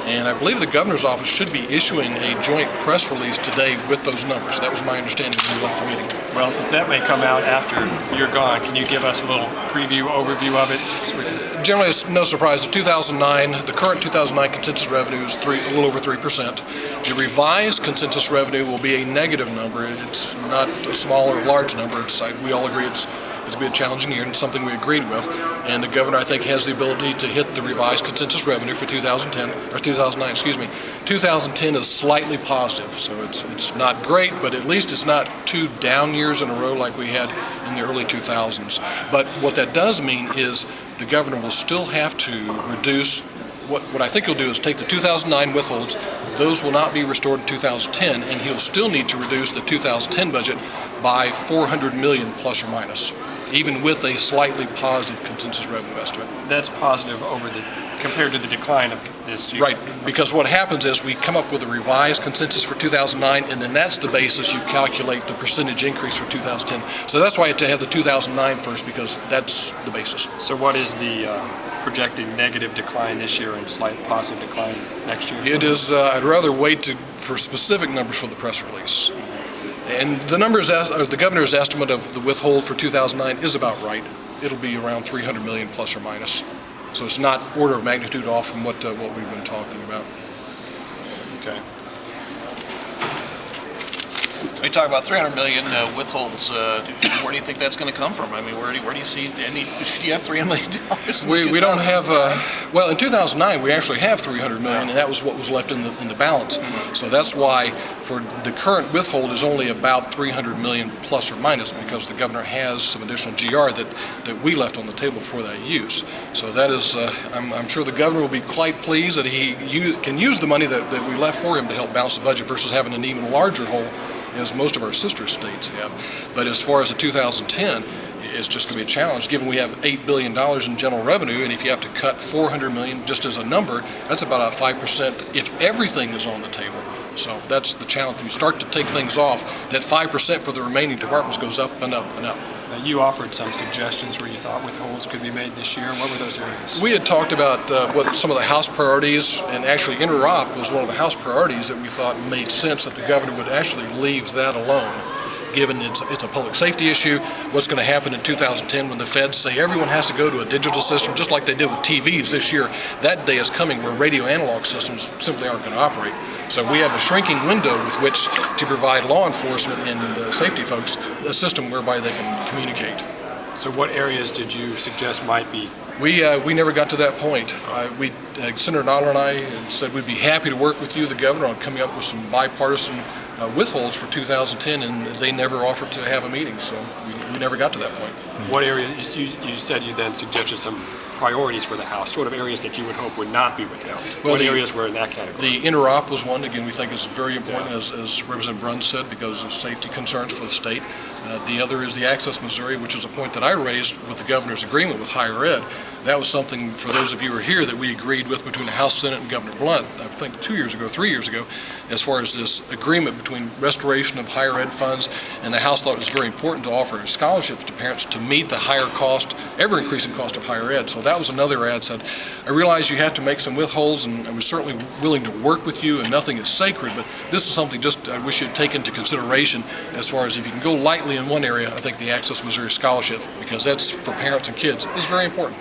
And I believe the governor's office should be issuing a joint press release today with those numbers. That was my understanding when we left the meeting. Well, since that may come out after you're gone, can you give us a little preview, overview of it? Generally, it's no surprise that the current 2009 consensus revenue is a little over 3%. The revised consensus revenue will be a negative number. It's not a small or large number. We all agree it's going to be a challenging year and something we agreed with. And the governor, I think, has the ability to hit the revised consensus revenue for 2009, excuse me. 2010 is slightly positive, so it's not great, but at least it's not 2 down years in a row like we had in the early 2000s. But what that does mean is the governor will still have to reduce. What I think he'll do is take the 2009 withholds. Those will not be restored in 2010, and he'll still need to reduce the 2010 budget by $400 million plus or minus, even with a slightly positive consensus revenue estimate. That's positive compared to the decline of this year. Right, because what happens is we come up with a revised consensus for 2009, and then that's the basis you calculate the percentage increase for 2010. So that's why I had to have the 2009 first, because that's the basis. So what is the projected negative decline this year and slight positive decline next year? It is, I'd rather wait for specific numbers for the press release. And the governor's estimate of the withhold for 2009 is about right. It'll be around $300 million plus or minus. So it's not order of magnitude off from what we've been talking about. Okay. We talk about 300 million withholds. Where do you think that's going to come from? I mean, where do you see any? Do you have $300 million? We don't have. Well, in 2009 we actually have 300 million, and that was what was left in the balance. Mm-hmm. So that's why for the current withhold is only about 300 million plus or minus, because the governor has some additional GR that we left on the table for that use. So that is, I'm sure the governor will be quite pleased that he can use the money that we left for him to help balance the budget versus having an even larger hole as most of our sister states have. But as far as the 2010, it's just going to be a challenge, given we have $8 billion in general revenue, and if you have to cut $400 million just as a number, that's about 5% if everything is on the table. So that's the challenge. If you start to take things off, that 5% for the remaining departments goes up and up and up. You offered some suggestions where you thought withholds could be made this year. What were those areas? We had talked about what some of the House priorities, and actually interop was one of the House priorities that we thought made sense that the governor would actually leave that alone, given it's a public safety issue. What's going to happen in 2010 when the feds say everyone has to go to a digital system, just like they did with TVs this year? That day is coming where radio analog systems simply aren't going to operate. So we have a shrinking window with which to provide law enforcement and safety folks a system whereby they can communicate. So what areas did you suggest might be? We never got to that point. Senator Noller and I said we'd be happy to work with you, the governor, on coming up with some bipartisan withholds for 2010, and they never offered to have a meeting, so we never got to that point. What areas, you said you then suggested some priorities for the House, sort of areas that you would hope would not be withheld. Well, what areas were in that category? The interop was one, again, we think is very important, as Representative Bruns said, because of safety concerns for the state. The other is the Access Missouri, which is a point that I raised with the governor's agreement with higher ed. That was something, for those of you who are here, that we agreed with between the House, Senate, and Governor Blunt, I think 3 years ago, as far as this agreement between restoration of higher ed funds, and the House thought it was very important to offer scholarships to parents to meet the higher cost, ever-increasing cost of higher ed. So that was another ad. Said, I realize you have to make some withholds, and I was certainly willing to work with you, and nothing is sacred, but this is something just I wish you'd take into consideration as far as if you can go lightly in one area. I think the Access Missouri Scholarship, because that's for parents and kids, is very important.